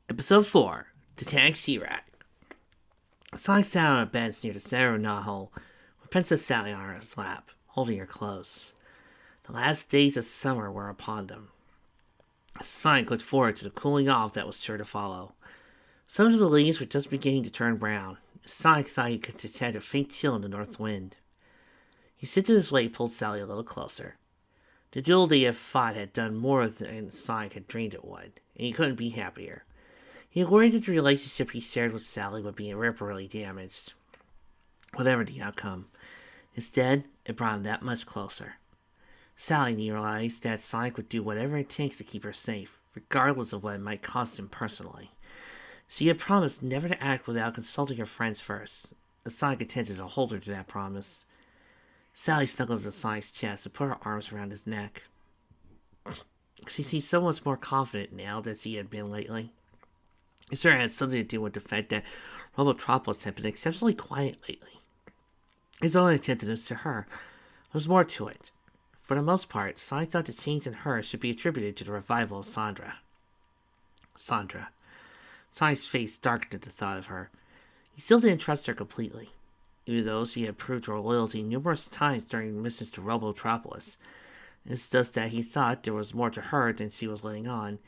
Episode 4 The Teac Taild. Sonic sat on a bench near the center of the knothole, with Princess Sally on his lap, holding her close. The last days of summer were upon them. Sonic looked forward to the cooling off that was sure to follow. Some of the leaves were just beginning to turn brown. Sonic thought he could detect a faint chill in the north wind. He shifted his weight and pulled Sally a little closer. The duel they had fought had done more than Sonic had dreamed it would, and he couldn't be happier. He worried that the relationship he shared with Sally would be irreparably damaged, whatever the outcome. Instead, it brought him that much closer. Sally realized that Sonic would do whatever it takes to keep her safe, regardless of what it might cost him personally. She had promised never to act without consulting her friends first, and Sonic intended to hold her to that promise. Sally snuggled to Sonic's chest and put her arms around his neck. She seemed so much more confident now than she had been lately. It sure had something to do with the fact that Robotropolis had been exceptionally quiet lately. His own attentiveness to her. There was more to it. For the most part, Sonic thought the change in her should be attributed to the revival of Sandra. Sonic's face darkened at the thought of her. He still didn't trust her completely, even though she had proved her loyalty numerous times during missions to Robotropolis. It's just that he thought there was more to her than she was letting on.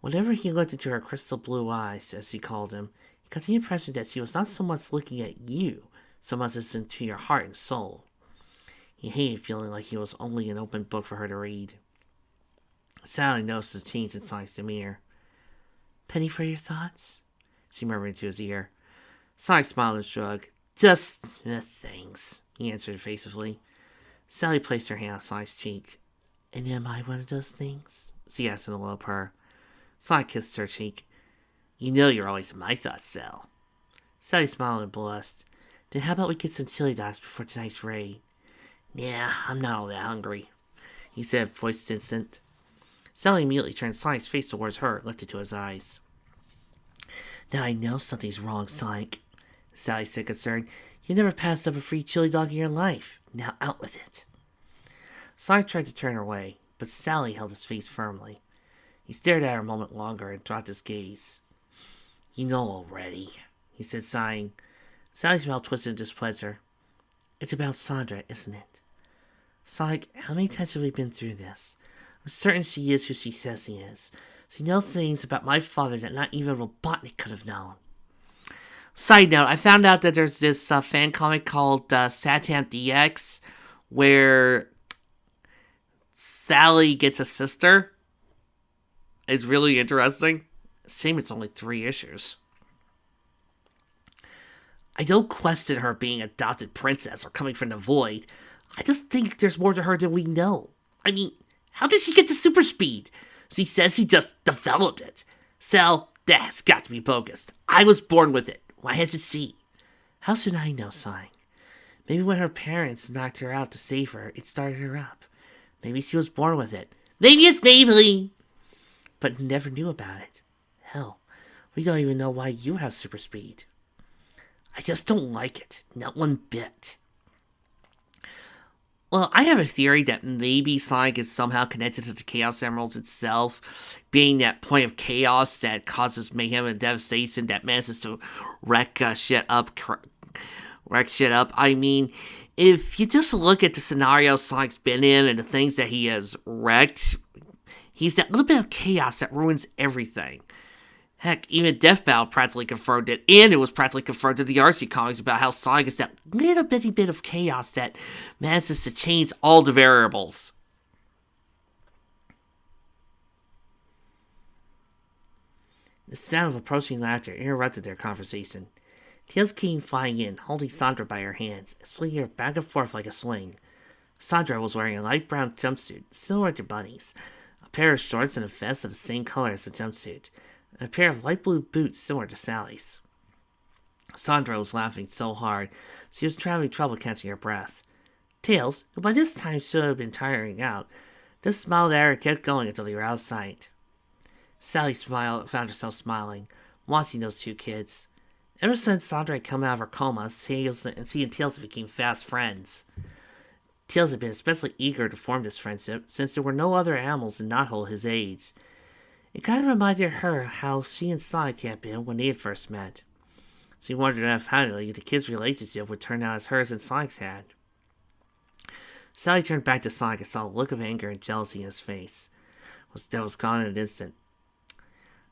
Whenever he looked into her crystal blue eyes, as he called them, he got the impression that she was not so much looking at you, so much as into your heart and soul. He hated feeling like he was only an open book for her to read. Sally noticed the change in Sonic's demeanor. "Penny for your thoughts?" she murmured into his ear. Sonic smiled and shrugged. "Just things," he answered evasively. Sally placed her hand on Sonic's cheek. "And am I one of those things?" she asked in a low purr. Sonic kissed her cheek. "You know you're always in my thoughts, Sal." Sally smiled and blushed. "Then how about we get some chili dogs before tonight's raid?" "Nah, I'm not all that hungry," he said, voice distant. Sally immediately turned Sonic's face towards her and looked into his eyes. "Now I know something's wrong, Sonic," Sally said, concerned. "You never passed up a free chili dog in your life. Now out with it." Sonic tried to turn her away, but Sally held his face firmly. He stared at her a moment longer and dropped his gaze. "You know already," he said, sighing. Sally's mouth twisted in displeasure. "It's about Sandra, isn't it? Sonic, how many times have we been through this? I'm certain she is who she says she is. She knows things about my father that not even Robotnik could have known." Side note, I found out that there's this fan comic called SATAM DX, where Sally gets a sister. It's really interesting. Shame it's only 3 issues. I don't question her being an adopted princess or coming from the void. I just think there's more to her than we know. I mean, how did she get the super speed? She says she just developed it. Sal, that's got to be bogus. I was born with it. Why hasn't she? How should I know, Sonic? Maybe when her parents knocked her out to save her, it started her up. Maybe she was born with it. Maybe it's Maybelline. But never knew about it. Hell, we don't even know why you have super speed. I just don't like it. Not one bit. Well, I have a theory that maybe Sonic is somehow connected to the Chaos Emeralds itself, being that point of chaos that causes mayhem and devastation that manages to wreck shit up. I mean, if you just look at the scenarios Sonic's been in and the things that he has wrecked, he's that little bit of chaos that ruins everything. Heck, even Death Battle practically confirmed it, and it was practically confirmed in the RC comics about how Sonic is that little bitty bit of chaos that manages to change all the variables. The sound of approaching laughter interrupted their conversation. Tails came flying in, holding Sandra by her hands, swinging her back and forth like a swing. Sandra was wearing a light brown jumpsuit, similar to Bunny's, a pair of shorts and a vest of the same color as the jumpsuit, and a pair of light blue boots similar to Sally's. Sandra was laughing so hard, she was having trouble catching her breath. Tails, who by this time should have been tiring out, just smiled at her and kept going until they were out of sight. Sally found herself smiling, watching those 2 kids. Ever since Sandra had come out of her coma, she and Tails became fast friends. Tails had been especially eager to form this friendship, since there were no other animals in Knothole his age. It kind of reminded her how she and Sonic had been when they had first met. She wondered if finally the kids' relationship would turn out as hers and Sonic's had. Sally turned back to Sonic and saw a look of anger and jealousy in his face. That was gone in an instant.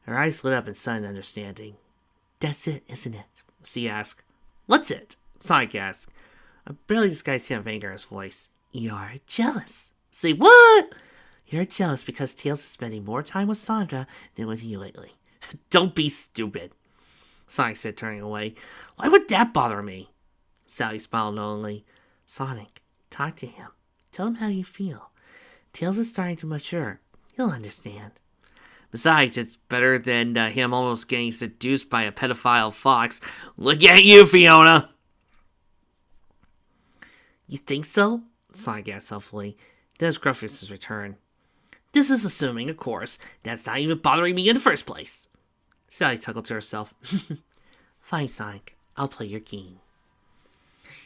Her eyes lit up in sudden understanding. "That's it, isn't it?" she asked. "What's it?" Sonic asked, a barely disguised hint of anger in his voice. "You're jealous." "Say what?" "You're jealous because Tails is spending more time with Sandra than with you lately." "Don't be stupid," Sonic said, turning away. "Why would that bother me?" Sally smiled knowingly. "Sonic, talk to him. Tell him how you feel. Tails is starting to mature. He'll understand. Besides, it's better than him almost getting seduced by a pedophile fox. Look at you, Fiona!" "You think so?" Sonic asked helpfully. Then his gruffness returned. "This is assuming, of course, that's not even bothering me in the first place." Sally chuckled to herself. "Fine, Sonic. I'll play your game.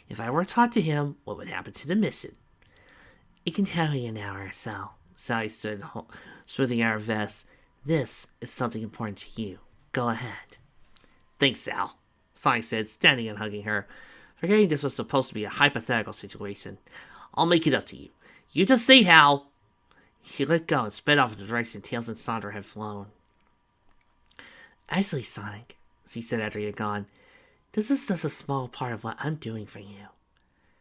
If I were to talk to him, what would happen to the mission?" "It can happen in an hour or so." Sally stood, smoothing out her vest. "This is something important to you. Go ahead." "Thanks, Sal," Sonic said, standing and hugging her, forgetting this was supposed to be a hypothetical situation. "I'll make it up to you. You just say how." He let go and sped off in the direction Tails and Sandra had flown. "Actually, Sonic," she said after he had gone, "this is just a small part of what I'm doing for you."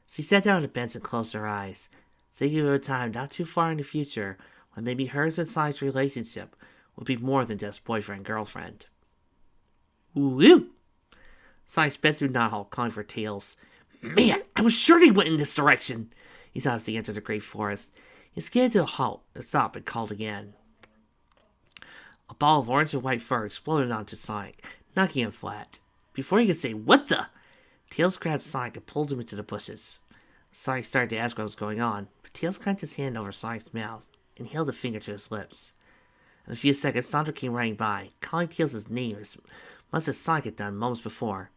She sat down on the bench and closed her eyes, thinking of a time not too far in the future when maybe hers and Sonic's relationship would be more than just boyfriend-girlfriend. "Woo!" Sonic sped through Knothole, calling for Tails. "Man, I was sure they went in this direction!" He thought as they entered the great forest. He skidded to a halt and stopped and called again. A ball of orange and white fur exploded onto Sonic, knocking him flat. Before he could say, "What the?" Tails grabbed Sonic and pulled him into the bushes. Sonic started to ask what was going on, but Tails clamped his hand over Sonic's mouth and held a finger to his lips. In a few seconds, Sandra came running by, calling Tails' name as much as Sonic had done moments before.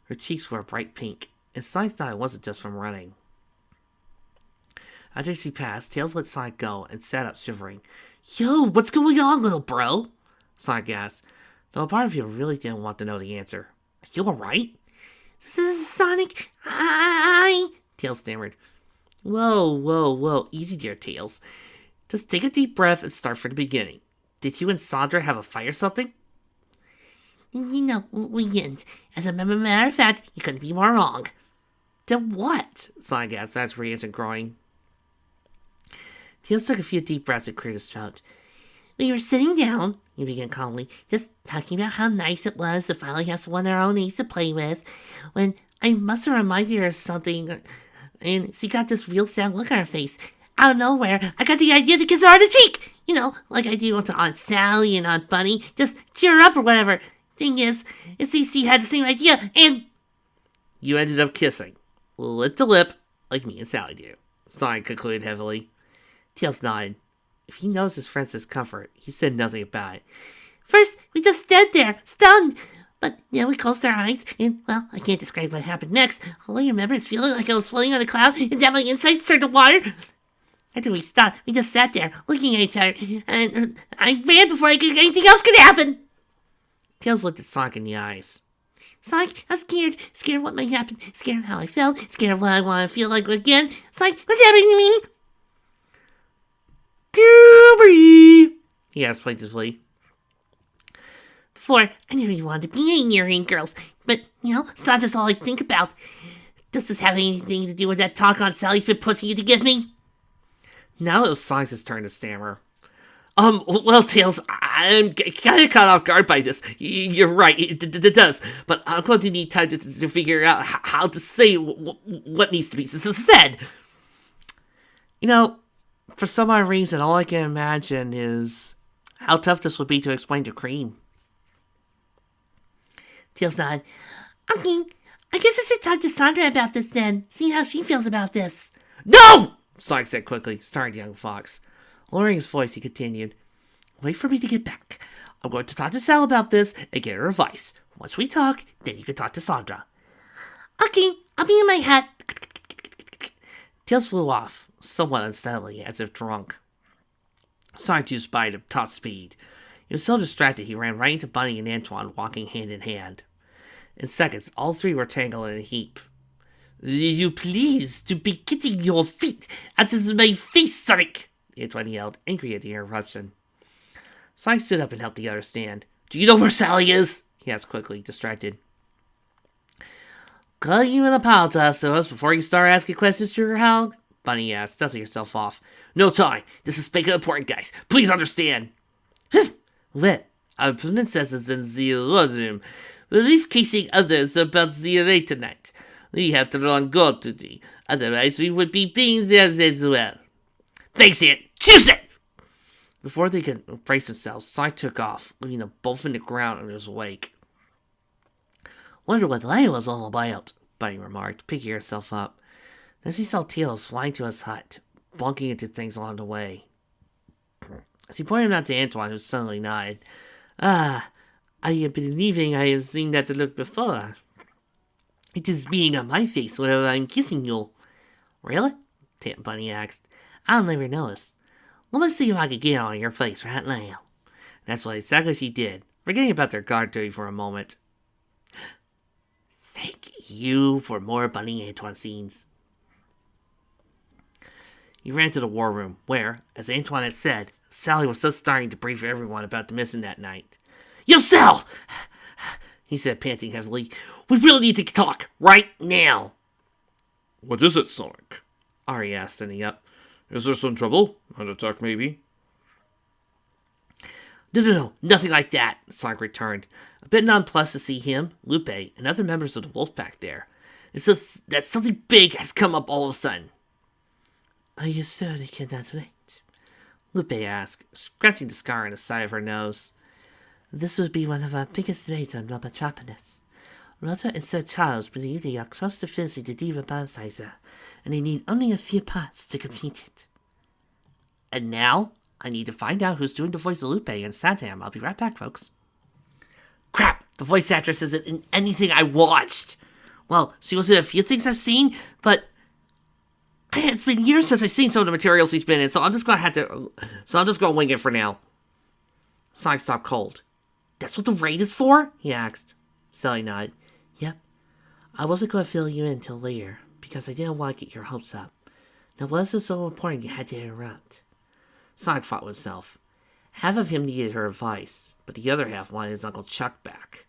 Her cheeks were a bright pink, and Sonic thought it wasn't just from running. After she passed, Tails let Sonic go and sat up shivering. "Yo, what's going on, little bro?" Sonic asked, though a part of him really didn't want to know the answer. "Are you alright?" "Sonic, Tails stammered. Whoa, easy there, Tails. Just take a deep breath and start from the beginning. Did you and Sandra have a fight or something?" "No, we didn't. As a matter of fact, you couldn't be more wrong." "Then what?" Sonic asked, as for answer growing. Tails took a few deep breaths and cleared his throat. "We were sitting down," he began calmly, "just talking about how nice it was to finally have someone our own age to play with, when I must have reminded her of something, and she got this real sad look on her face. Out of nowhere, I got the idea to kiss her on the cheek! You know, like I do to Aunt Sally and Aunt Bunny, just cheer her up or whatever. Thing is, it seems she had the same idea, and..." "You ended up kissing, lip to lip, like me and Sally do," Sonic concluded heavily. Tails nodded. If he knows his friend's discomfort, he said nothing about it. "First, we just stood there, stunned. But then we closed our eyes, and, well, I can't describe what happened next. All I remember is feeling like I was floating on a cloud, and that my insides turned to water. After we stopped, we just sat there, looking at each other, and I ran before anything else could happen." Tails looked at Sonic in the eyes. "Sonic, I'm scared. Scared of what might happen. Scared of how I felt. Scared of what I want to feel like again. Sonic, what's happening to me?" "Puberty," he asked plaintively. "Before, I never even wanted to be near any girls. But, you know, Sandra's all I think about. Does this have anything to do with that talk Aunt Sally's been pushing you to give me?" Now it was Sonic's turn to stammer. Well, Tails, I'm kind of caught off guard by this. You're right, it does. But I'm going to need time to figure out how to say what needs to be said. You know, for some odd reason, all I can imagine is how tough this would be to explain to Cream." Tails nodded. "Okay, I guess I should talk to Sandra about this then, see how she feels about this." "No!" Sonic said quickly, starting the young fox. Lowering his voice, he continued, "Wait for me to get back. I'm going to talk to Sal about this and get her advice. Once we talk, then you can talk to Sandra." "Okay, I'll be in my hat." Tails flew off, somewhat unsteadily, as if drunk. Sonic 2 spied at top speed. He was so distracted he ran right into Bunny and Antoine walking hand in hand. In seconds, all three were tangled in a heap. You please to be getting your feet out of my face, Sonic! Antoine yelled, angry at the interruption. Sonic stood up and helped the others stand. Do you know where Sally is? He asked quickly, distracted. Can you apologize to us before you start asking questions, Sugar Hound? Bunny asked, dusting herself off. No time. This is big and important, guys. Please understand. Well, our princess is in the room, briefcasing others about the raid tonight. We have to run guard duty, otherwise we would be being there as well. Thanks, Aunt. Choose it! Before they could brace themselves, Sonic took off, leaving them both in the ground in his wake. Wonder what that was all about, Bunny remarked, picking herself up. Then she saw Tails flying to his hut, bunking into things along the way. As he pointed out to Antoine, who suddenly nodded. I have been believing I have seen that look before. It is being on my face whenever I'm kissing you. Really? Bunny asked. I'll never notice. Let me see if I can get on your face right now. That's what exactly she did, forgetting about their guard duty for a moment. Thank you for more Bunny Antoine scenes. He ran to the war room, where, as Antoine had said, Sally was just starting to brief everyone about the mission that night. Yo, Sal! He said, panting heavily. We really need to talk, right now. What is it, Sonic? Ari asked, standing up. Is there some trouble? An attack, maybe? No, nothing like that, Sonic returned, a bit nonplussed to see him, Lupe, and other members of the wolf pack there. It's just that something big has come up all of a sudden. Are you sure they cannot wait? Lupe asked, scratching the scar on the side of her nose. This would be one of our biggest raids on Robotropolis. Rota and Sir Charles believe they are close to finishing the Diva Bonsizer, and they need only a few parts to complete it. And now, I need to find out who's doing the voice of Lupe and SATAM. I'll be right back, folks. Crap! The voice actress isn't in anything I watched! Well, she was in a few things I've seen, but it's been years since I've seen some of the materials she's been in, so I'm just gonna wing it for now. Sonic stopped cold. That's what the raid is for? He asked. Sally nodded. Yep. I wasn't going to fill you in till later, because I didn't want to get your hopes up. Now, was it so important you had to interrupt? Sonic fought with himself. Half of him needed her advice, but the other half wanted his Uncle Chuck back.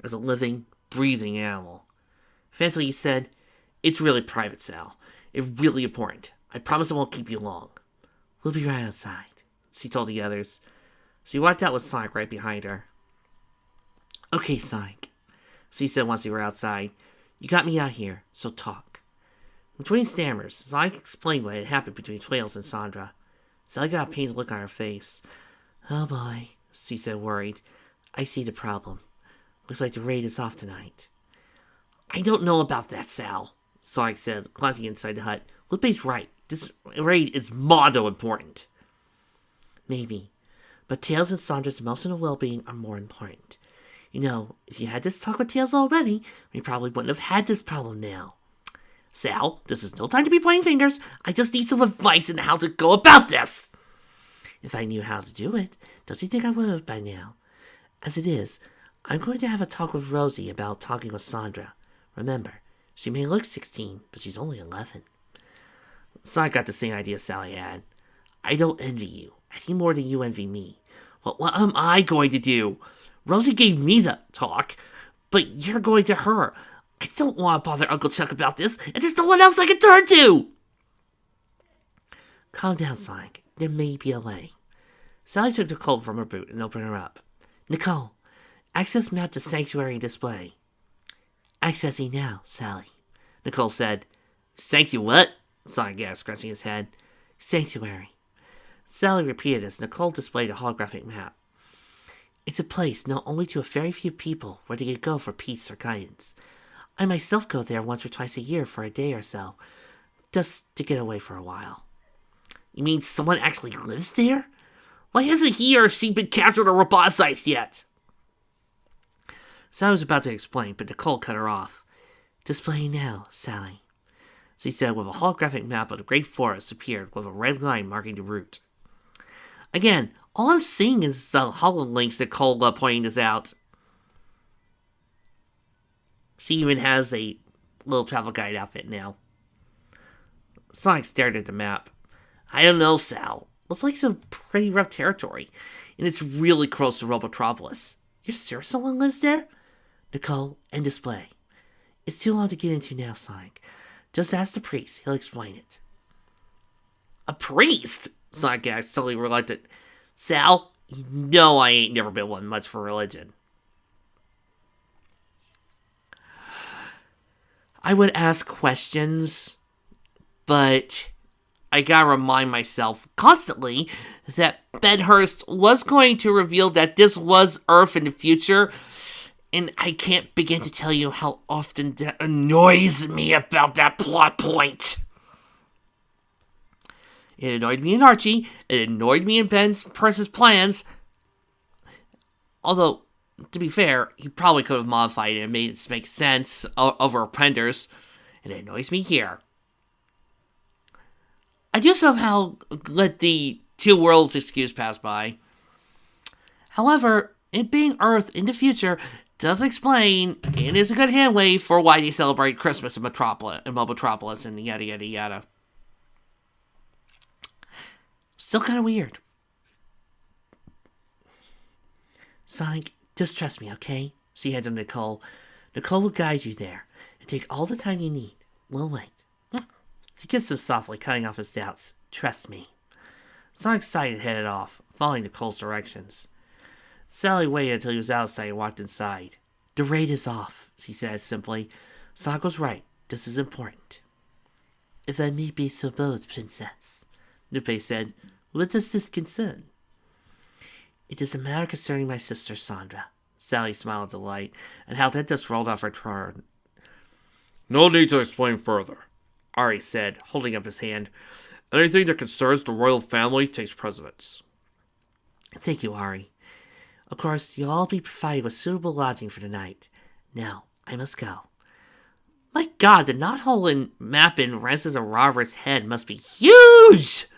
As a living, breathing animal. Eventually he said, It's really private, Sal. It's really important. I promise I won't keep you long. We'll be right outside, she told the others. She walked out with Sonic right behind her. Okay, Sonic, she said once they were outside. You got me out here, so talk. Between stammers, Sonic explained what had happened between Tails and Sandra. Sally got a pained look on her face. Oh boy, she said, worried. I see the problem. Looks like the raid is off tonight. I don't know about that, Sal, Sonic said, glancing inside the hut. Lupe's right. This raid is modo important. Maybe. But Tails and Sandra's emotional well-being are more important. You know, if you had this talk with Tails already, we probably wouldn't have had this problem now. Sal, this is no time to be pointing fingers. I just need some advice on how to go about this. If I knew how to do it, don't you think I would have by now? As it is, I'm going to have a talk with Rosie about talking with Sandra. Remember, she may look 16, but she's only 11. Sonic got the same idea Sally had. I don't envy you, any more than you envy me. Well, what am I going to do? Rosie gave me the talk, but you're going to her. I don't want to bother Uncle Chuck about this, and there's no one else I can turn to. Calm down, Sonic. There may be a way. Sally took the Colt from her boot and opened her up. Nicole, access map to Sanctuary display. Accessing now, Sally, Nicole said. Sanctuary what? Sonic asked, scratching his head. Sanctuary. Sally repeated as Nicole displayed a holographic map. It's a place known only to a very few people where they can go for peace or guidance. I myself go there once or twice a year for a day or so, just to get away for a while. You mean someone actually lives there? Why hasn't he or she been captured or roboticized yet? Sally was about to explain, but Nicole cut her off. Displaying now, Sally, she said, with a holographic map of the great forest appeared with a red line marking the route. Again, All I'm seeing is the hololinks Nicole pointing this out. She even has a little travel guide outfit now. Sonic stared at the map. I don't know, Sal. Looks like some pretty rough territory, and it's really close to Robotropolis. You're sure someone lives there? Nicole, end display. It's too long to get into now, Sonic. Just ask the priest. He'll explain it. A priest? Sonic asked, totally reluctant. Sal, you know I ain't never been one much for religion. I would ask questions, but I gotta remind myself constantly that Benhurst was going to reveal that this was Earth in the future, and I can't begin to tell you how often that annoys me about that plot point. It annoyed me in Archie, it annoyed me in Ben's Purse's plans, although, to be fair, he probably could have modified it and made it make sense over Penders, and it annoys me here. I do somehow let the two worlds excuse pass by. However, it being Earth in the future does explain, and is a good handwave for why they celebrate Christmas in Metropolis, and yada yada yada. Still kind of weird. Sonic, just trust me, okay? She hands him Nicole. Nicole will guide you there, and take all the time you need. We'll wait. She kissed him softly, cutting off his doubts. Trust me. Sonic sighed and headed off, following Nicole's directions. Sally waited until he was outside and walked inside. The raid is off, she said simply. Sonic was right. This is important. If I may be so bold, Princess, Lupe said, what does this concern? It is a matter concerning my sister, Sandra. Sally smiled with delight, and how that just rolled off her tongue. No need to explain further, Ari said, holding up his hand. Anything that concerns the royal family takes precedence. Thank you, Ari. Of course, you'll all be provided with suitable lodging for the night. Now, I must go. My God, the knothole in map in Rances and Robert's head must be huge!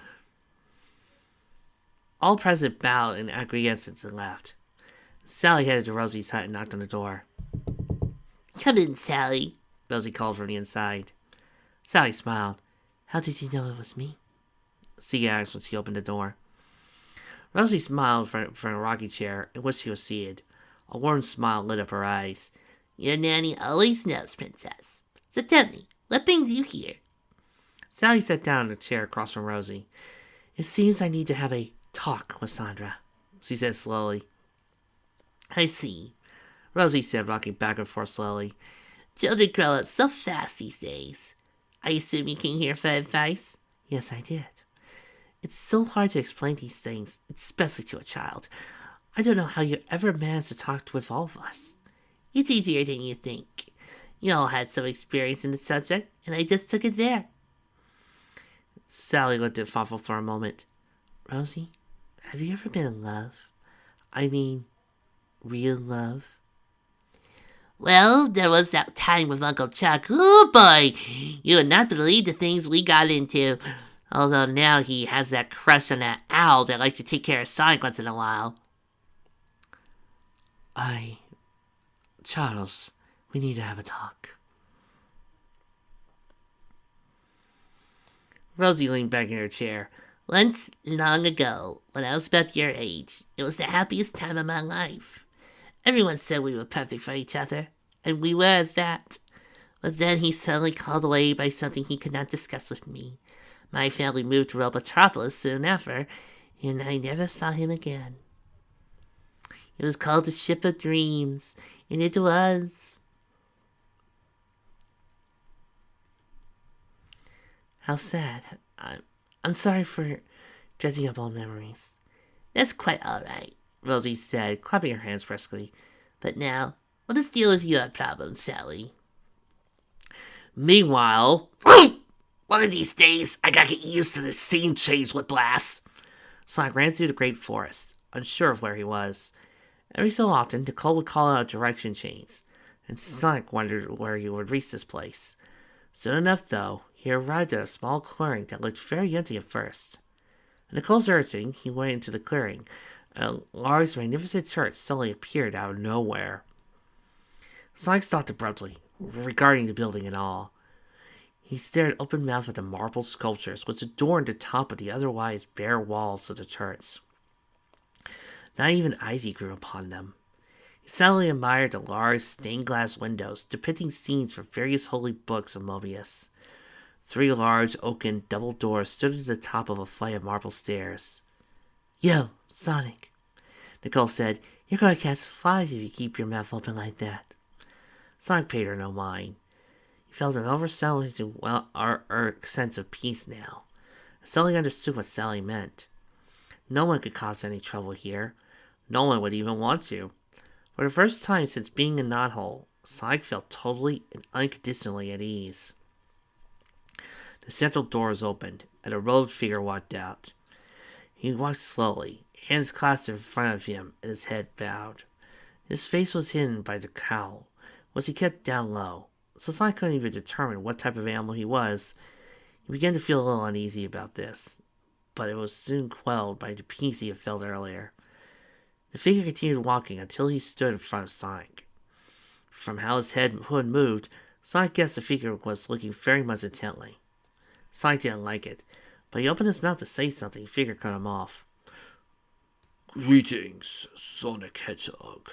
All present bowed in acquiescence and left. Sally headed to Rosie's hut and knocked on the door. Come in, Sally, Rosie called from the inside. Sally smiled. How did you know it was me? She asked when she opened the door. Rosie smiled from a rocking chair in which she was seated. A warm smile lit up her eyes. Your nanny always knows, Princess. So tell me, what brings you here? Sally sat down in a chair across from Rosie. It seems I need to have a talk with Sandra, she said slowly. I see, Rosie said, rocking back and forth slowly. Children grow up so fast these days. I assume you came here for advice? Yes, I did. It's so hard to explain these things, especially to a child. I don't know how you ever managed to talk with all of us. It's easier than you think. You all had some experience in the subject, and I just took it there. Sally looked at thoughtful for a moment. Rosie, have you ever been in love? I mean, real love? Well, there was that time with Uncle Chuck. Oh boy, you would not believe the things we got into. Although now he has that crush on that owl that likes to take care of Sonic once in a while. Charles, we need to have a talk. Rosie leaned back in her chair. Once, long ago, when I was about your age, it was the happiest time of my life. Everyone said we were perfect for each other, and we were at that. But then he suddenly called away by something he could not discuss with me. My family moved to Robotropolis soon after, and I never saw him again. It was called the Ship of Dreams, and it was. How sad. I'm sorry for dredging up old memories. That's quite all right, Rosie said, clapping her hands briskly. But now, let us deal with your problems, Sally. Meanwhile, one of these days, I gotta get used to this scene change with blast. Sonic ran through the great forest, unsure of where he was. Every so often, Nicole would call out direction chains, and Sonic wondered where he would reach this place. Soon enough, though, he arrived at a small clearing that looked very empty at first. At Nicole's urging, he went into the clearing, A large, magnificent turret suddenly appeared out of nowhere. Sonic stopped abruptly, regarding the building in awe. He stared open-mouthed at the marble sculptures which adorned the top of the otherwise bare walls of the turrets. Not even ivy grew upon them. He silently admired the large stained-glass windows depicting scenes from various holy books of Mobius. 3 large oaken double doors stood at the top of a flight of marble stairs. "Yo, Sonic," Nicole said, "you're going to catch flies if you keep your mouth open like that." Sonic paid her no mind. He felt an overwhelming sense of peace now. Sally understood what Sally meant. No one could cause any trouble here. No one would even want to. For the first time since being in Knothole, Sonic felt totally and unconditionally at ease. The central doors opened, and a robed figure walked out. He walked slowly, hands clasped in front of him and his head bowed. His face was hidden by the cowl, which he kept down low, so Sonic couldn't even determine what type of animal he was. He began to feel a little uneasy about this, but it was soon quelled by the peace he had felt earlier. The figure continued walking until he stood in front of Sonic. From how his hood moved, Sonic guessed the figure was looking very much intently. Sonic didn't like it, but he opened his mouth to say something. The figure cut him off. "Greetings, Sonic Hedgehog,"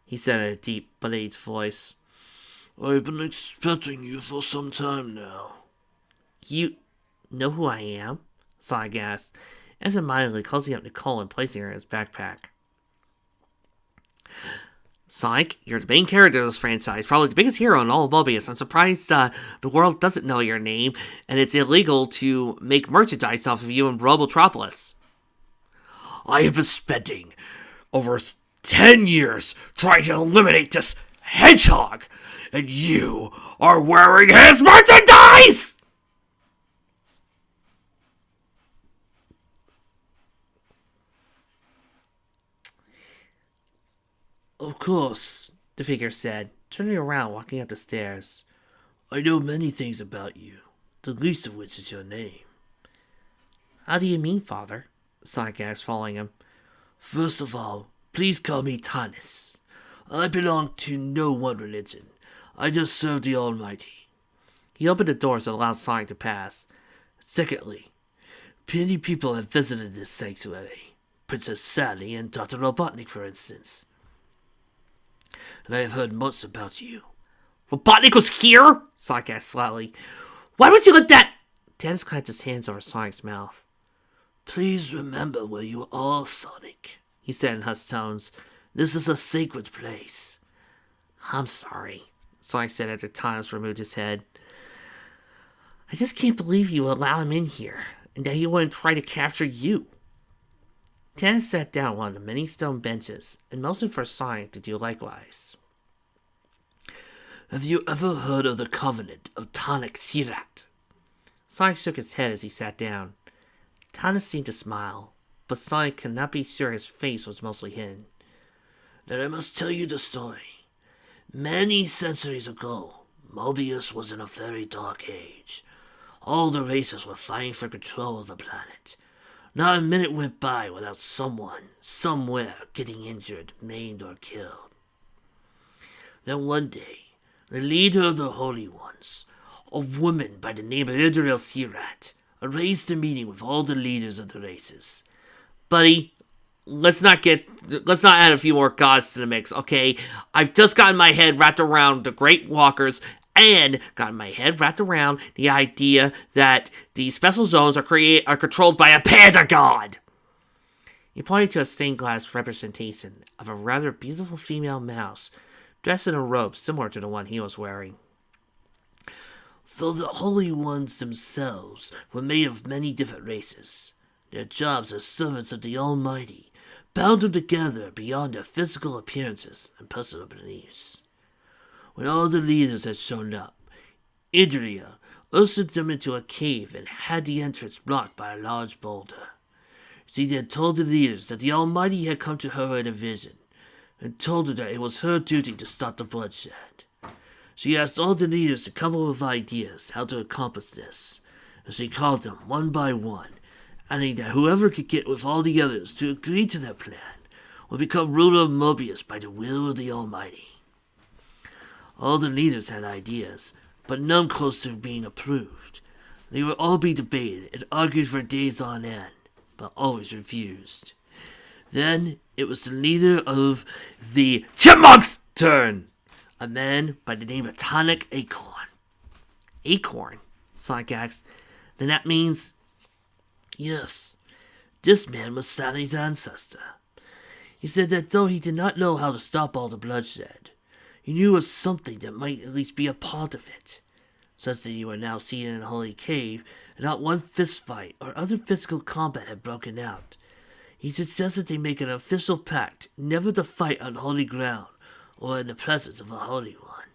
he said in a deep but aged voice. "I've been expecting you for some time now." "You know who I am?" Sonic asked, absentmindedly closing up Nicole and placing her in his backpack. "Sonic, you're the main character of this franchise, probably the biggest hero in all of Mobius. I'm surprised the world doesn't know your name, and it's illegal to make merchandise off of you in Robotropolis." "I have been spending over 10 years trying to eliminate this hedgehog, and you are wearing his merchandise!" "Of course," the figure said, turning around, walking up the stairs. "I know many things about you, the least of which is your name." "How do you mean, Father?" Sonic asked, following him. "First of all, please call me Tanis. I belong to no one religion. I just serve the Almighty." He opened the doors that allowed Sonic to pass. "Secondly, many people have visited this sanctuary. Princess Sally and Dr. Robotnik, for instance. And I have heard much about you." "Robotnik was here?" Sonic asked slightly. "Why would you let that—" Tanis clapped his hands over Sonic's mouth. "Please remember where you are, Sonic," he said in hushed tones. "This is a sacred place." "I'm sorry," Sonic said after Tanis removed his head. "I just can't believe you allow him in here, and that he wouldn't try to capture you." Tanis sat down on one of the many stone benches and motioned for Sonic to do likewise. "Have you ever heard of the Covenant of Teac Taild?" Sonic shook his head as he sat down. Tanis seemed to smile, but Sonic could not be sure his face was mostly hidden. "Then I must tell you the story. Many centuries ago, Mobius was in a very dark age. All the races were fighting for control of the planet. Not a minute went by without someone, somewhere, getting injured, maimed, or killed. Then one day, the leader of the Holy Ones, a woman by the name of Idril Sirat, arranged a meeting with all the leaders of the races. Buddy, let's not add a few more gods to the mix, okay? I've just gotten my head wrapped around the Great Walkers and gotten my head wrapped around the idea that the special zones are controlled by a panda god. He pointed to a stained glass representation of a rather beautiful female mouse dressed in a robe similar to the one he was wearing. Though the Holy Ones themselves were made of many different races, their jobs as servants of the Almighty bound them together beyond their physical appearances and personal beliefs. When all the leaders had shown up, Idria ushered them into a cave and had the entrance blocked by a large boulder. She then told the leaders that the Almighty had come to her in a vision, and told her that it was her duty to stop the bloodshed. She asked all the leaders to come up with ideas how to accomplish this, and she called them one by one, adding that whoever could get with all the others to agree to their plan would become ruler of Mobius by the will of the Almighty. All the leaders had ideas, but none close to being approved. They would all be debated and argued for days on end, but always refused. Then it was the leader of the Chipmunks' turn, a man by the name of Tonic Acorn. Acorn? Sonic asked. Then that means... Yes, this man was Sally's ancestor. He said that though he did not know how to stop all the bloodshed, he knew it was something that might at least be a part of it. Such that you are now seated in a holy cave, and not one fist fight or other physical combat had broken out. He suggested they make an official pact never to fight on holy ground or in the presence of a Holy One.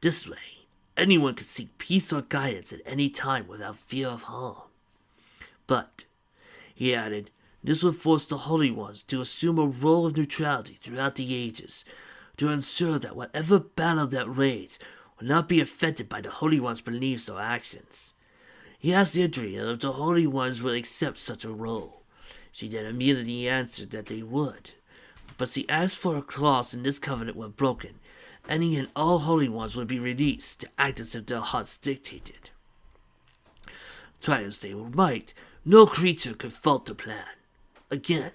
This way, anyone could seek peace or guidance at any time without fear of harm. But, he added, this would force the Holy Ones to assume a role of neutrality throughout the ages, to ensure that whatever battle that raged would not be affected by the Holy One's beliefs or actions. He asked Idria if the Holy Ones would accept such a role. She then immediately answered that they would, but she asked for a clause in this covenant were broken. Any and all Holy Ones would be released to act as if their hearts dictated. Try as they might, no creature could fault the plan. Again,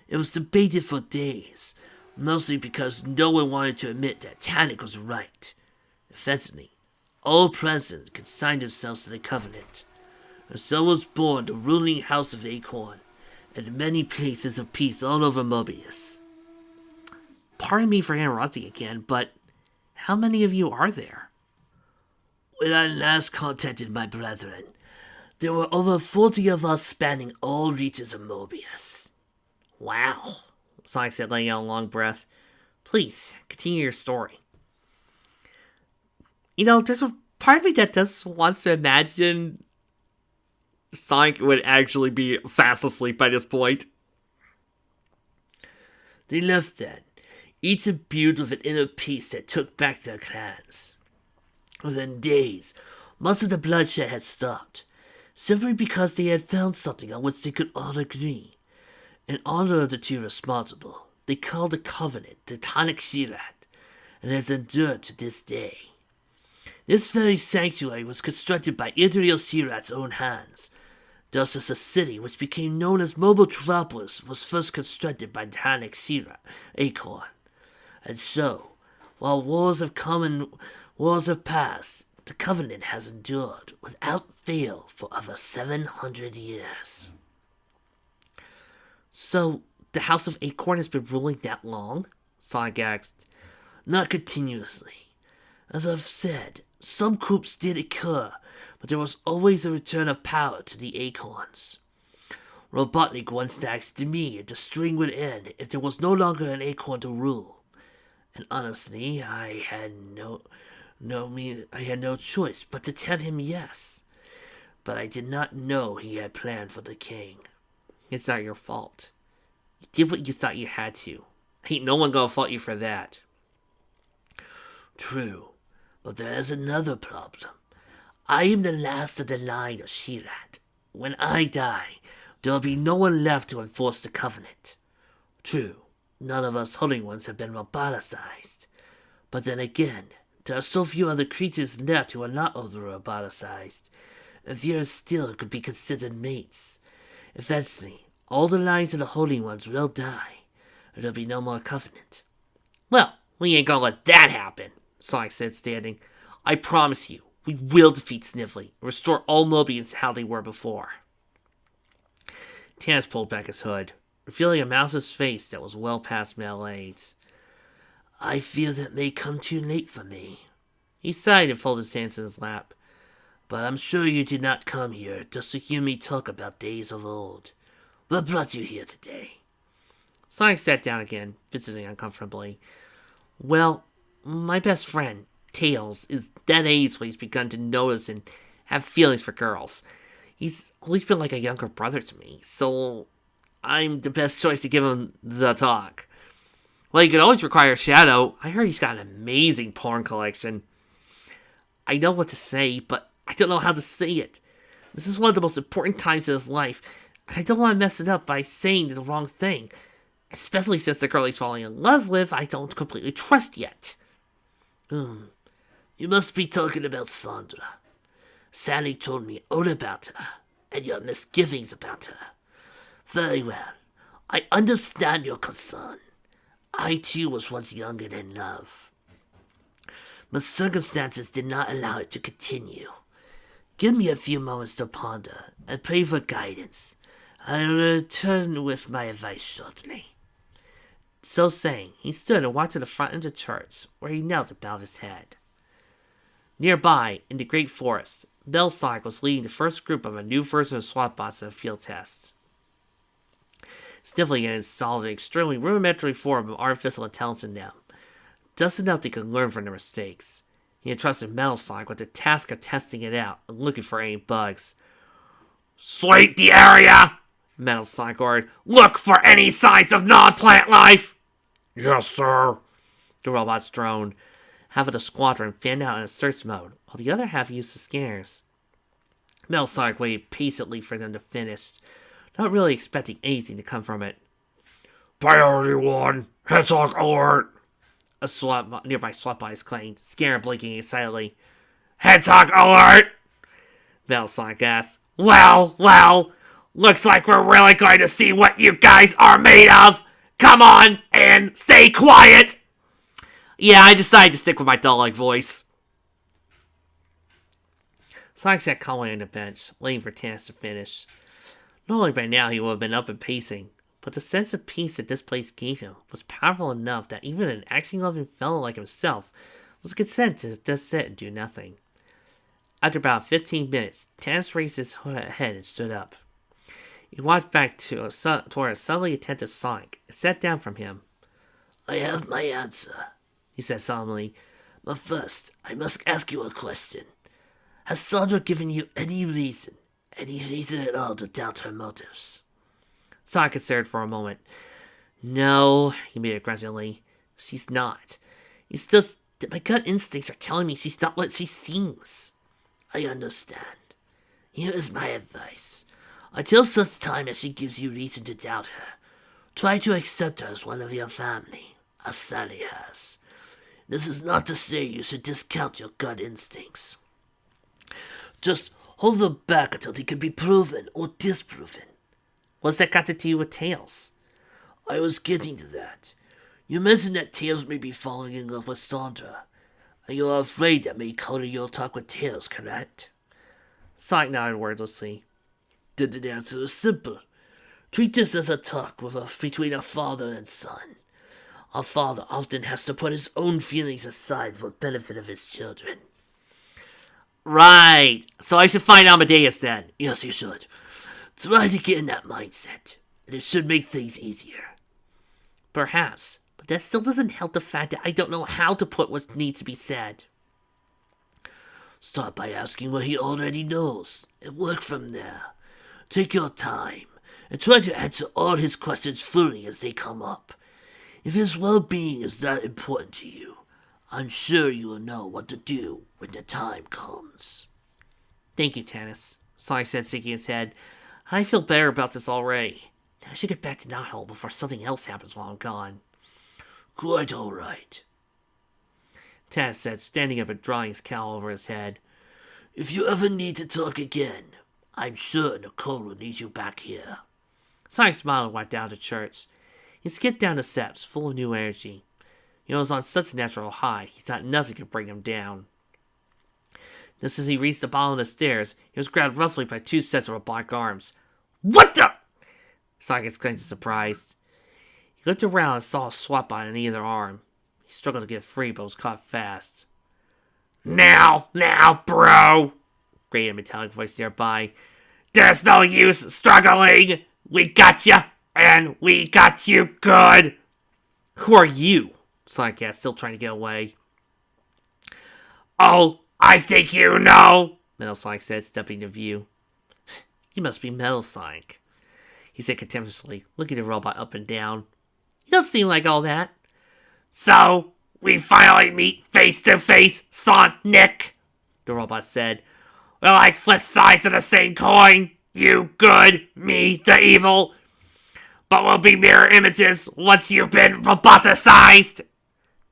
it was debated for days, mostly because no one wanted to admit that Tanik was right. Eventually, all present consigned themselves to the covenant, and so was born the ruling house of Acorn, and many places of peace all over Mobius. Pardon me for interrupting again, but how many of you are there? When I last contacted my brethren, there were over 40 of us spanning all reaches of Mobius. Wow, Sonic said, letting out a long breath. Please, continue your story. You know, there's a part of me that just wants to imagine Sonic would actually be fast asleep by this point. They left then, each imbued with an inner peace that took back their clans. Within days, most of the bloodshed had stopped, simply because they had found something on which they could all agree. In honor of the two responsible, they called the covenant the Tanis Shi, and has endured to this day. This very sanctuary was constructed by Idriel Shirat's own hands, just as the city which became known as Mobotropolis was first constructed by Tanis Shi, Acorn. And so, while wars have come and wars have passed, the covenant has endured without fail for over 700 years. So, the House of Acorn has been ruling that long? Sonic asked. Not continuously. As I've said, some coups did occur, but there was always a return of power to the Acorns. Robotnik once asked me if the string would end if there was no longer an Acorn to rule. And honestly, I had no choice but to tell him yes. But I did not know he had planned for the king. It's not your fault. You did what you thought you had to. Ain't no one gonna fault you for that. True, but there is another problem. I am the last of the line of Shirat. When I die, there will be no one left to enforce the covenant. True, none of us Holy Ones have been roboticized. But then again, there are so few other creatures left who are not over roboticized, and fewer still could be considered mates. Eventually, all the lines of the Holy Ones will die, and there'll be no more covenant. Well, we ain't gonna let that happen, Sonic said, standing. I promise you, we will defeat Snively and restore all Mobians how they were before. Tanis pulled back his hood, revealing a mouse's face that was well past middle age. I fear that may come too late for me. He sighed and folded his hands in his lap. But I'm sure you did not come here just to hear me talk about days of old. What brought you here today? Sonic sat down again, visiting uncomfortably. Well, my best friend, Tails, is that age where he's begun to notice and have feelings for girls. He's always been like a younger brother to me, so I'm the best choice to give him the talk. Well, you could always require Shadow. I heard he's got an amazing porn collection. I know what to say, but I don't know how to say it. This is one of the most important times in his life. I don't want to mess it up by saying the wrong thing, especially since the girl he's falling in love with I don't completely trust yet. You must be talking about Sandra. Sally told me all about her, and your misgivings about her. Very well. I understand your concern. I too was once young and in love. But circumstances did not allow it to continue. Give me a few moments to ponder and pray for guidance. I will return with my advice shortly. So saying, he stood and walked to the front of the church, where he knelt and bowed his head. Nearby, in the great forest, Belsonic was leading the first group of a new version of SWAT bots in a field test. Sniffling had installed an extremely rudimentary form of artificial intelligence in them, just enough they could learn from their mistakes. He entrusted Metal Sonic with the task of testing it out and looking for any bugs. "Sweep the area!" Metal Sonic ordered. "Look for any signs of non-plant life!" "Yes, sir," the robots droned. Half of the squadron fanned out in a search mode, while the other half used the scanners. Metal Sonic waited patiently for them to finish, not really expecting anything to come from it. "Priority 1, Hedgehog alert!" A nearby SWAT bot exclaimed, scanner blinking excitedly. "Hedgehog alert!" Metal Sonic asked. Well, looks like we're really going to see what you guys are made of. Come on, and stay quiet. Yeah, I decided to stick with my doll-like voice. Sonic sat calmly on the bench, waiting for Tanis to finish. Normally by now he would have been up and pacing, but the sense of peace that this place gave him was powerful enough that even an action-loving fellow like himself was content to just sit and do nothing. After about 15 minutes, Tanis raised his head and stood up. He walked back toward a subtly attentive Sonic and sat down from him. "I have my answer," he said solemnly. "But first, I must ask you a question. Has Sandra given you any reason at all to doubt her motives?" Sonic considered for a moment. "No," he made it grudgingly. "She's not. It's just that my gut instincts are telling me she's not what she seems." "I understand. Here is my advice. Until such time as she gives you reason to doubt her, try to accept her as one of your family, as Sally has. This is not to say you should discount your gut instincts. Just hold them back until they can be proven or disproven." What's that got to do with Tails? "I was getting to that. You mentioned that Tails may be falling in love with Sandra, and you are afraid that may color your talk with Tails, correct?" Sonic nodded wordlessly. "Then the answer is simple. Treat this as a talk between a father and son. A father often has to put his own feelings aside for the benefit of his children." Right. So I should find Amadeus then. "Yes, you should. Try to get in that mindset, and it should make things easier." Perhaps, but that still doesn't help the fact that I don't know how to put what needs to be said. Start by asking what he already knows, and work from there. Take your time, and try to answer all his questions fully as they come up. If his well-being is that important to you, I'm sure you will know what to do when the time comes. Thank you, Tanis, Sonic said, shaking his head. I feel better about this already. I should get back to Knothole before something else happens while I'm gone. "Quite all right," Tanis said, standing up and drawing his cowl over his head. "If you ever need to talk again, I'm sure Nicole will need you back here." Sonic smiled and walked down to church. He skipped down the steps, full of new energy. He was on such a natural high, he thought nothing could bring him down. Just as he reached the bottom of the stairs, he was grabbed roughly by two sets of robotic arms. "What the?" Sonic exclaimed in surprise. He looked around and saw a SWAT bot on either arm. He struggled to get free, but was caught fast. Now, bro," grated a metallic voice nearby. "There's no use struggling. We got you, and we got you good." Who are you? Sonic asked, still trying to get away. "Oh, I think you know," Metal Sonic said, stepping into view. You must be Metal Sonic, he said contemptuously, looking the robot up and down. You don't seem like all that. "So, we finally meet face to face, Sonic," the robot said. "We're like flip sides of the same coin. You good, me the evil, but we'll be mirror images once you've been roboticized.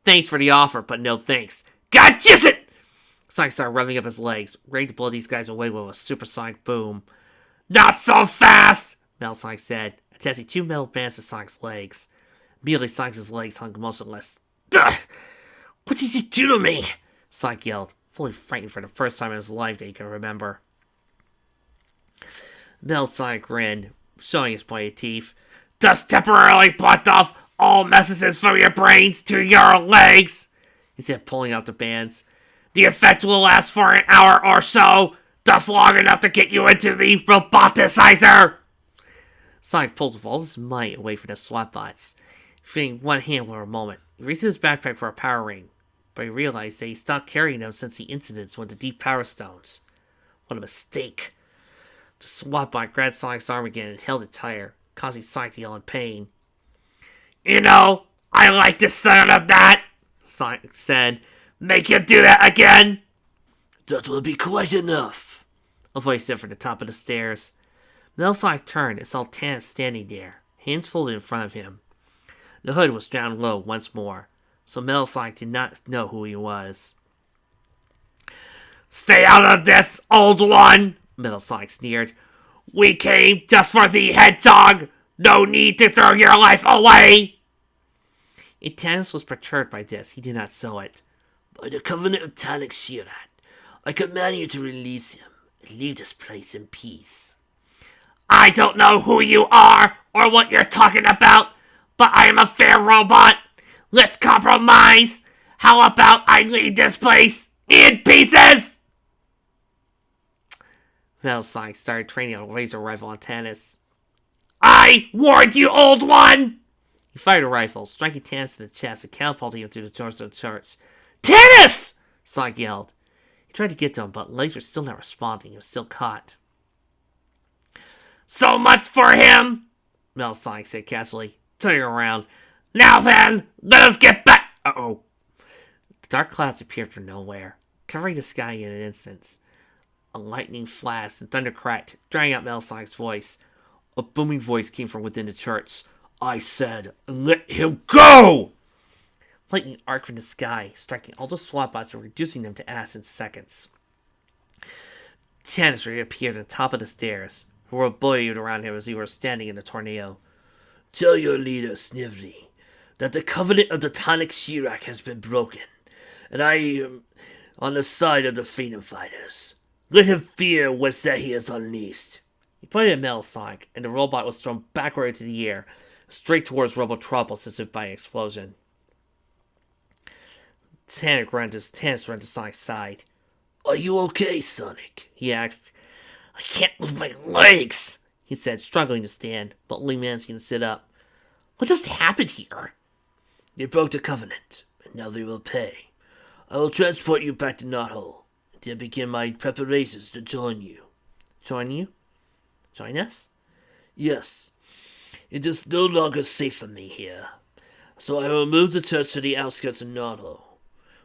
Thanks for the offer, but no thanks. God, just it! Sonic started revving up his legs, ready to blow these guys away with a supersonic boom. Not so fast! Metal Sonic said, attaching 2 metal bands to Sonic's legs. Immediately, Sonic's legs hung motionless. Ugh. What did you do to me? Sonic yelled, fully frightened for the first time in his life that he can remember. Metal Sonic grinned, showing his pointed teeth. Just temporarily blocked off all messages from your brains to your legs, he said, pulling out the bands. The effect will last for an hour or so, just long enough to get you into the roboticizer. Sonic pulled with all his might away from the SWAT bots, feeling one hand for a moment. He reached his backpack for a power ring, but he realized that he stopped carrying them since the incidents with the deep power stones. What a mistake. The SWAT bot grabbed Sonic's arm again and held it tighter, causing Sonic to yell in pain. You know, I like the sound of that, Sonic said. Make him do that again. That will be quite enough, a voice said from the top of the stairs. Metal Sonic turned and saw Tanis standing there, hands folded in front of him. The hood was down low once more, so Metal Sonic did not know who he was. Stay out of this, old one, Metal Sonic sneered. We came just for the hedgehog. No need to throw your life away. If Tanis was perturbed by this, he did not show it. By the covenant of Teac Taild, I command you to release him and leave this place in peace. I don't know who you are or what you're talking about, but I am a fair robot. Let's compromise. How about I leave this place in pieces? Metal Sonic started training a laser rifle on Tanis. I warned you, old one! He fired a rifle, striking Tanis in the chest and catapulting him through the doors of the church. Tanis! Sonic yelled. He tried to get to him, but legs were still not responding. He was still caught. So much for him, Metal Sonic said casually, turning around. Now then, let us get back. Uh-oh. The dark clouds appeared from nowhere, covering the sky in an instant. A lightning flashed and thunder cracked, drowning out Metal Sonic's voice. A booming voice came from within the church. I said, let him go! Lightning arced from the sky, striking all the SWAT bots and reducing them to ash in seconds. Tanis reappeared at the top of the stairs, who were buoyed around him as he was standing in the tornado. Tell your leader, Snively, that the covenant of the Tanis Shi has been broken, and I am on the side of the freedom fighters. Let him fear what's that he has unleashed. He pointed at Metal Sonic, and the robot was thrown backward into the air, straight towards Robotropolis as if by an explosion. Tanis ran to Sonic's side. Are you okay, Sonic? He asked. I can't move my legs, he said, struggling to stand, but only managing to sit up. What just happened here? They broke the covenant, and now they will pay. I will transport you back to Knothole, and then begin my preparations to join you. Join you? Join us? Yes. It is no longer safe for me here, so I will move the church to the outskirts of Knothole.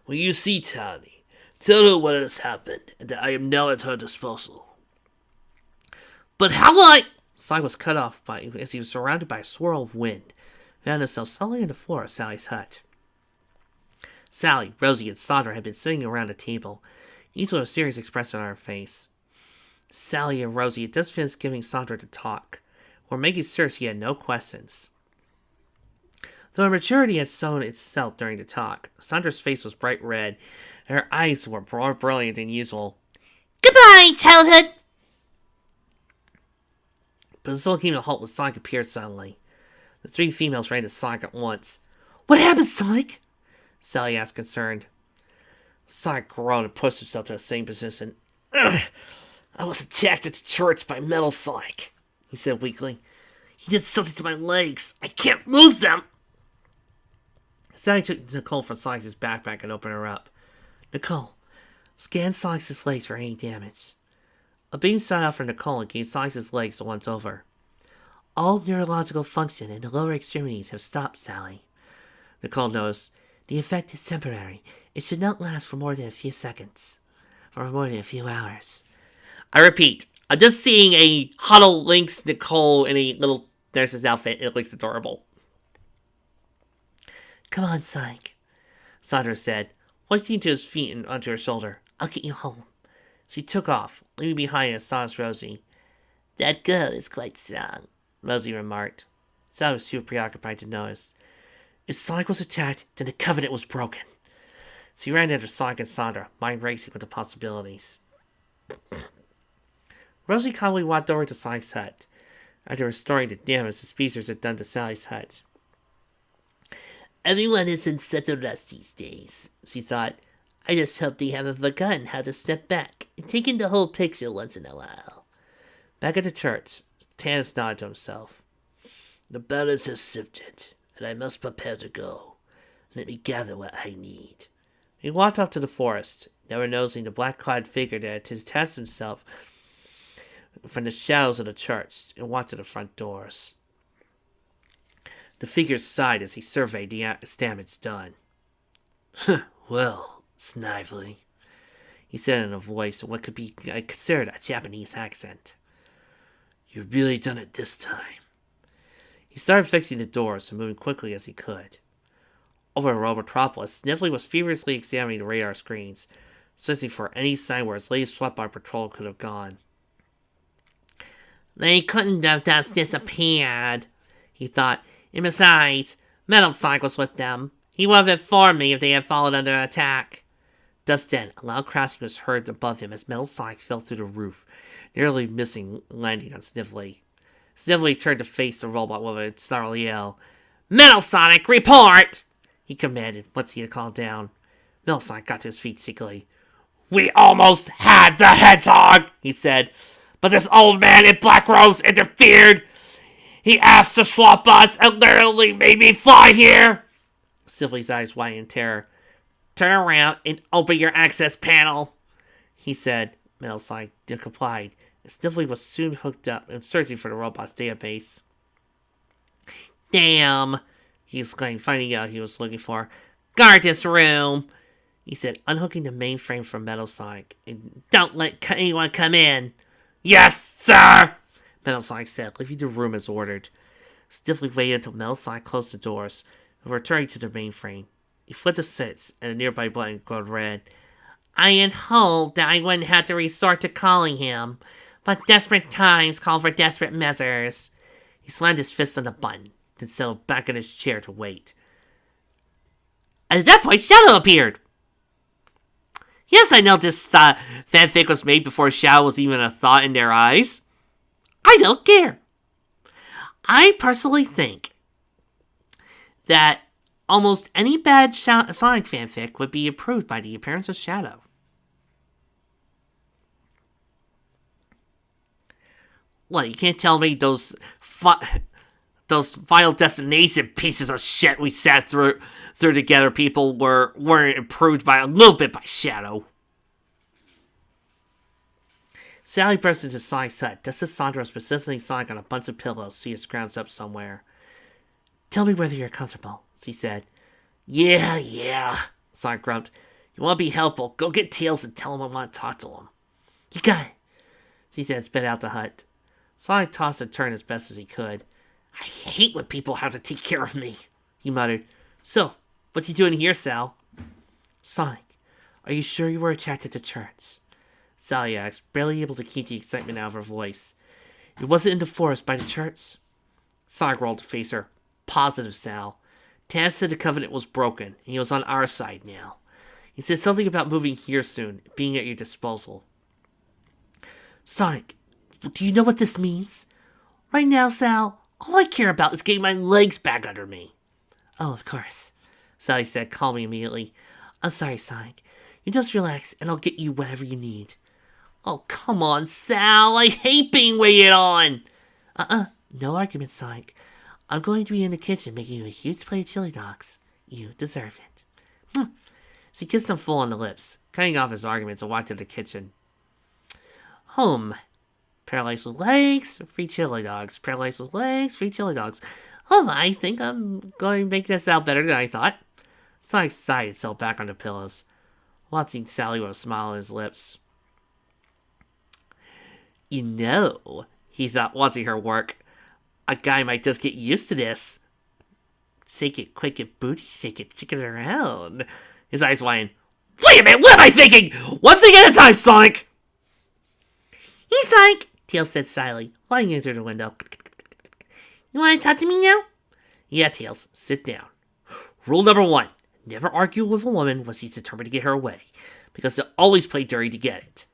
When you see Tani, tell her what has happened, and that I am now at her disposal. But how will I... Sonic was cut off as he was surrounded by a swirl of wind, found himself solidly on the floor of Sally's hut. Sally, Rosie, and Sandra had been sitting around a table, each with a serious expression on her face. Sally and Rosie had just finished giving Sandra the talk, or making sure she had no questions. Though her maturity had shown itself during the talk, Sandra's face was bright red, and her eyes were more brilliant than usual. Goodbye, childhood! But the still came to a halt when Sonic appeared suddenly. The three females ran to Sonic at once. What happened, Sonic? Sally asked, concerned. Sonic groaned and pushed himself to the same position. Ugh, I was attacked at the church by Metal Sonic, he said weakly. He did something to my legs. I can't move them. Sally took Nicole from Sonic's backpack and opened her up. Nicole, scan Sonic's legs for any damage. A beam shot out from Nicole and gave Sonic's legs the once over. All neurological function in the lower extremities have stopped, Sally. Nicole noticed. The effect is temporary. It should not last for more than a few seconds. For more than a few hours. I repeat, I'm just seeing a huddle Lynx Nicole in a little nurse's outfit. It looks adorable. Come on, Sonic, Sandra said, hoisting to his feet and onto her shoulder. I'll get you home. She took off, leaving behind and astonished Rosie. That girl is quite strong, Rosie remarked. Sally was too preoccupied to notice. If Sonic was attacked, then the Covenant was broken. She ran after Sonic and Sandra, mind racing with the possibilities. Rosie calmly walked over to Sonic's hut, after restoring the damage the speedsters had done to Sally's hut. Everyone is in such a rush these days, she thought. I just hope they haven't forgotten how to step back and take in the whole picture once in a while. Back at the church, Tanis nodded to himself. The balance has shifted, and I must prepare to go. Let me gather what I need. He walked off to the forest, never noticing the black-clad figure that had detached himself from the shadows of the church and walked to the front doors. The figure sighed as he surveyed the damage done. Well, Snively, he said in a voice of what could be considered a Japanese accent. You've really done it this time. He started fixing the doors and moving quickly as he could. Over at Robotropolis, Snively was feverishly examining the radar screens, searching for any sign where his latest SWAT patrol could have gone. They couldn't have just disappeared, he thought. And besides, Metal Sonic was with them. He would have informed me if they had fallen under attack. Just then, a loud crashing was heard above him as Metal Sonic fell through the roof, nearly missing landing on Snively. Snively turned to face the robot with a snarl yell. Metal Sonic, report! He commanded, once he had calmed down. Metal Sonic got to his feet sickly. We almost had the hedgehog, he said, but this old man in black robes interfered. He asked to swap us and literally made me fly here. Snively's eyes widened in terror. Turn around and open your access panel, he said. Metal Sonic complied, and Snively was soon hooked up and searching for the robot's database. Damn, he exclaimed, finding out he was looking for. Guard this room, he said, unhooking the mainframe from Metal Sonic. And don't let anyone come in. Yes, sir, Metal Sonic said, leaving the room as ordered. Snively waited until Metal Sonic closed the doors, and returning to the mainframe. He flipped the switch, and a nearby button glowed red. I had hoped that I wouldn't have to resort to calling him, but desperate times call for desperate measures. He slammed his fist on the button, then settled back in his chair to wait. At that point, Shadow appeared. Yes, I know this fanfic was made before Shadow was even a thought in their eyes. I don't care. I personally think that almost any bad Sonic fanfic would be improved by the appearance of Shadow. What, you can't tell me those Final Destination pieces of shit we sat through together, people weren't improved by a little bit by Shadow. Sally burst into Sonic's hut, just as Sandra was positioning Sonic on a bunch of pillows she had scrounged up somewhere. Tell me whether you're comfortable, she said. Yeah, Sonic grumped. You want to be helpful? Go get Tails and tell him I want to talk to him. You got it, she said, and sped out the hut. Sonic tossed and turned as best as he could. I hate when people have to take care of me, he muttered. So, what you doing here, Sal? Sonic, are you sure you were attracted to Church? Sally asked, barely able to keep the excitement out of her voice. It wasn't in the forest by the church? Sonic rolled to face her. Positive, Sal. Taz said the Covenant was broken, and he was on our side now. He said something about moving here soon, being at your disposal. Sonic, do you know what this means? Right now, Sal, all I care about is getting my legs back under me. Oh, of course, Sally said, calmly immediately. I'm sorry, Sonic. You just relax, and I'll get you whatever you need. Oh, come on, Sal. I hate being waited on. No argument, Sonic. I'm going to be in the kitchen making you a huge plate of chili dogs. You deserve it. She kissed him full on the lips, cutting off his arguments and walked to the kitchen. Paralyzed with legs, free chili dogs. Paralyzed with legs, free chili dogs. Oh, I think I'm going to make this out better than I thought. Sonic sighed and settled back on the pillows, watching Sally with a smile on his lips. You know, he thought, watching her work, a guy might just get used to this. Shake it, quick it, booty, shake it around. His eyes widen. Wait a minute, what am I thinking? One thing at a time, Sonic! Hey, Sonic, Tails said shyly, flying in through the window. you want to talk to me now? Yeah, Tails, sit down. Rule number 1, never argue with a woman when she's determined to get her way, because they'll always play dirty to get it.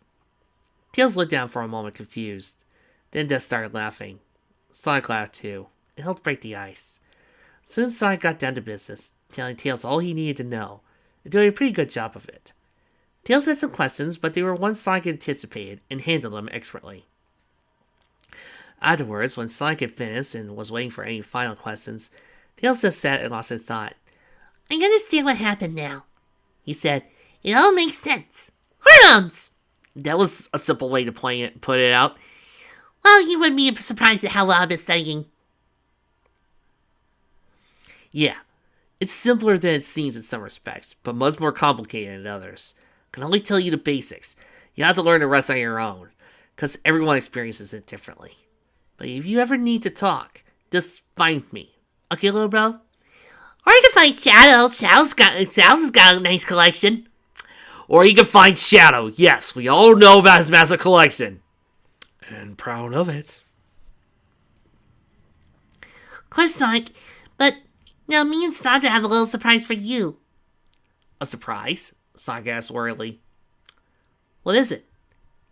Tails looked down for a moment, confused. Then just started laughing. Sonic laughed too. It helped break the ice. Soon Sonic got down to business, telling Tails all he needed to know, and doing a pretty good job of it. Tails had some questions, but they were ones Sonic anticipated, and handled them expertly. Afterwards, when Sonic had finished and was waiting for any final questions, Tails just sat and lost in thought. I understand what happened now, he said. It all makes sense. Hormones! That was a simple way to put it out. Well, you wouldn't be surprised at how well I've been studying. Yeah, it's simpler than it seems in some respects, but much more complicated in others. I can only tell you the basics. You have to learn the rest on your own, because everyone experiences it differently. But if you ever need to talk, just find me. Okay, little bro? Or you can find Shadow. Shadow's got a nice collection. Or you can find Shadow. Yes, we all know about his massive collection. And proud of it. Of course, Sonic. But now me and Sandra have a little surprise for you. A surprise? Sonic asked worriedly. What is it?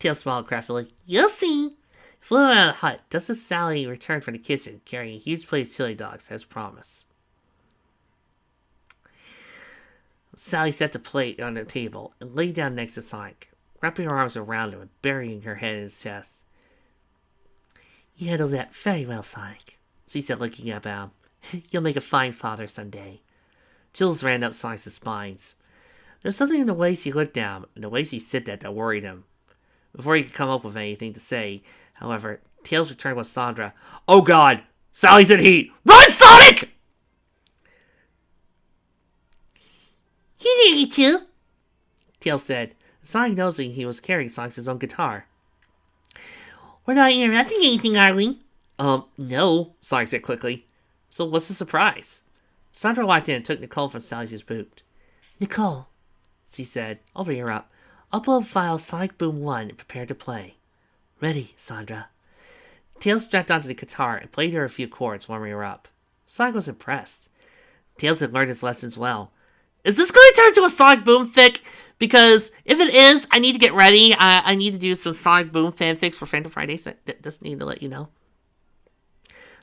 Tails smiled craftily. You'll see. He flew out of the hut just as Sally returned from the kitchen, carrying a huge plate of chili dogs as promised. Sally set the plate on the table and lay down next to Sonic, wrapping her arms around him and burying her head in his chest. You handled that very well, Sonic, she said, looking up at him. You'll make a fine father someday. Chills ran up Sonic's spines. There was something in the way she looked at him and the way she said that worried him. Before he could come up with anything to say, however, Tails returned with Sandra. Oh God! Sally's in heat! Run, Sonic! He's in you too, Tails said, Sonic noticing he was carrying Sonic's own guitar. We're not interrupting anything, are we? No, Sonic said quickly. So what's the surprise? Sandra walked in and took Nicole from Sally's boot. Nicole, she said, I'll bring her up. Upload file Sonic Boom 1 and prepare to play. Ready, Sandra. Tails strapped onto the guitar and played her a few chords, warming her up. Sonic was impressed. Tails had learned his lessons well. Is this going to turn into a Sonic Boom fic? Because if it is, I need to get ready. I need to do some Sonic Boom fanfics for Fandom Fridays. I just need to let you know.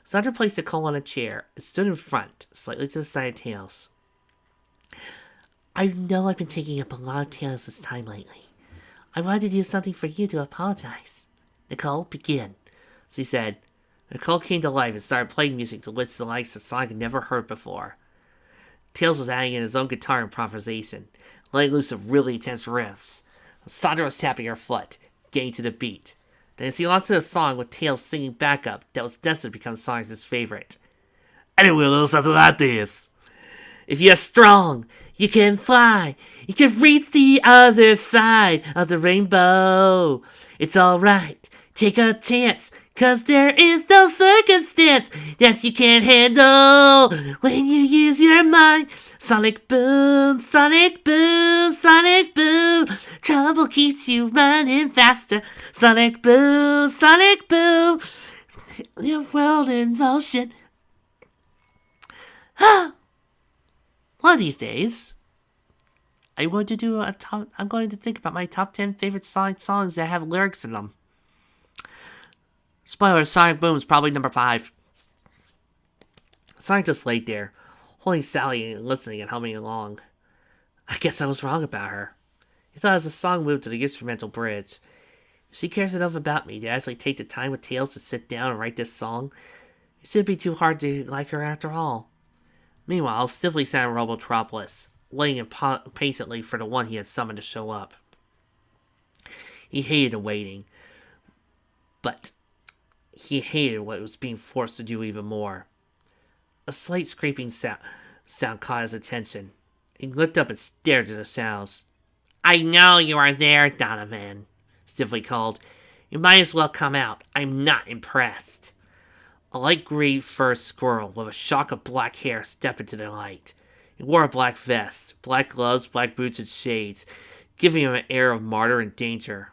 Sandra placed Nicole on a chair and stood in front, slightly to the side of Tails. I know I've been taking up a lot of Tails' time lately. I wanted to do something for you to apologize. Nicole, begin, she said. Nicole came to life and started playing music to which the likes that Sonic had never heard before. Tails was adding in his own guitar improvisation, letting loose some really intense riffs. Sandra was tapping her foot, getting to the beat. Then as he launched into a song with Tails singing backup that was destined to become Sonic's favorite. Anyway, a little something like this. If you're strong, you can fly. You can reach the other side of the rainbow. It's alright, take a chance. 'Cause there is no circumstance that you can't handle when you use your mind. Sonic boom, Sonic boom, Sonic boom. Trouble keeps you running faster. Sonic boom, Sonic boom. Your world in motion. One of these days, I'm going to think about my top 10 favorite Sonic songs that have lyrics in them. Spoiler, Sonic Boom is probably number 5. Sonic just laid there, holding Sally and listening and humming along. I guess I was wrong about her. He thought as the song moved to the instrumental bridge. If she cares enough about me to actually take the time with Tails to sit down and write this song, it shouldn't be too hard to like her after all. Meanwhile, stiffly sat in Robotropolis, waiting patiently for the one he had summoned to show up. He hated the waiting, but he hated what was being forced to do even more. A slight scraping sound caught his attention. He looked up and stared at the sounds. I know you are there, Donovan, stiffly called. You might as well come out. I'm not impressed. A light gray fur squirrel with a shock of black hair stepped into the light. He wore a black vest, black gloves, black boots, and shades, giving him an air of martyr and danger.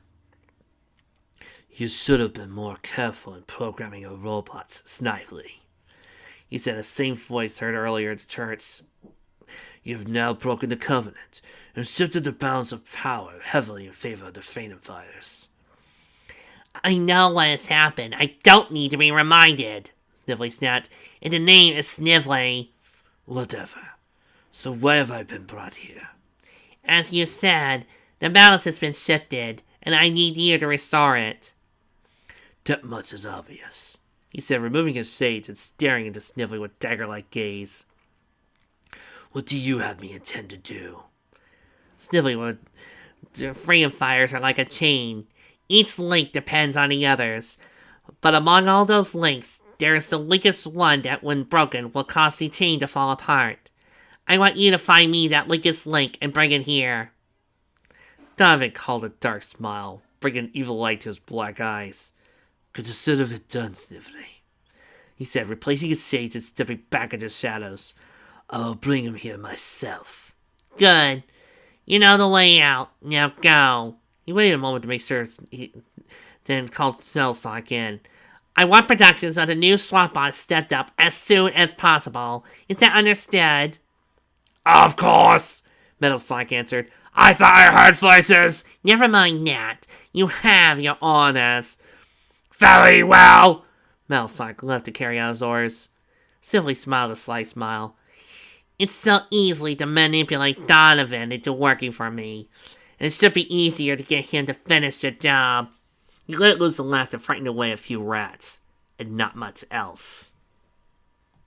You should have been more careful in programming your robots, Snively, he said in the same voice heard earlier in the turrets. You've now broken the Covenant and shifted the balance of power heavily in favor of the Phantom Fighters. I know what has happened. I don't need to be reminded, Snively snapped. And the name is Snively. Whatever. So why have I been brought here? As you said, the balance has been shifted, and I need you to restore it. That much is obvious, he said, removing his shades and staring into Snively with dagger-like gaze. What do you have me intend to do? Snively would. The freedom fires are like a chain. Each link depends on the others. But among all those links, there is the weakest one that, when broken, will cause the chain to fall apart. I want you to find me that weakest link and bring it here. Donovan called a dark smile, bringing evil light to his black eyes. Consider it done, Snively, he said, replacing his shades and stepping back into the shadows. I'll bring him here myself. Good. You know the layout. Now go. He waited a moment to make sure, then called Snellsock in. I want productions of the new SWAT stepped up as soon as possible. Is that understood? Of course, Metalsock answered. I thought I heard voices. Never mind that. You have your orders. Very well. Metalsock left to carry out his orders. Snively smiled a sly smile. It's so easy to manipulate Donovan into working for me. And it should be easier to get him to finish the job. He let loose a laugh to frighten away a few rats, and not much else.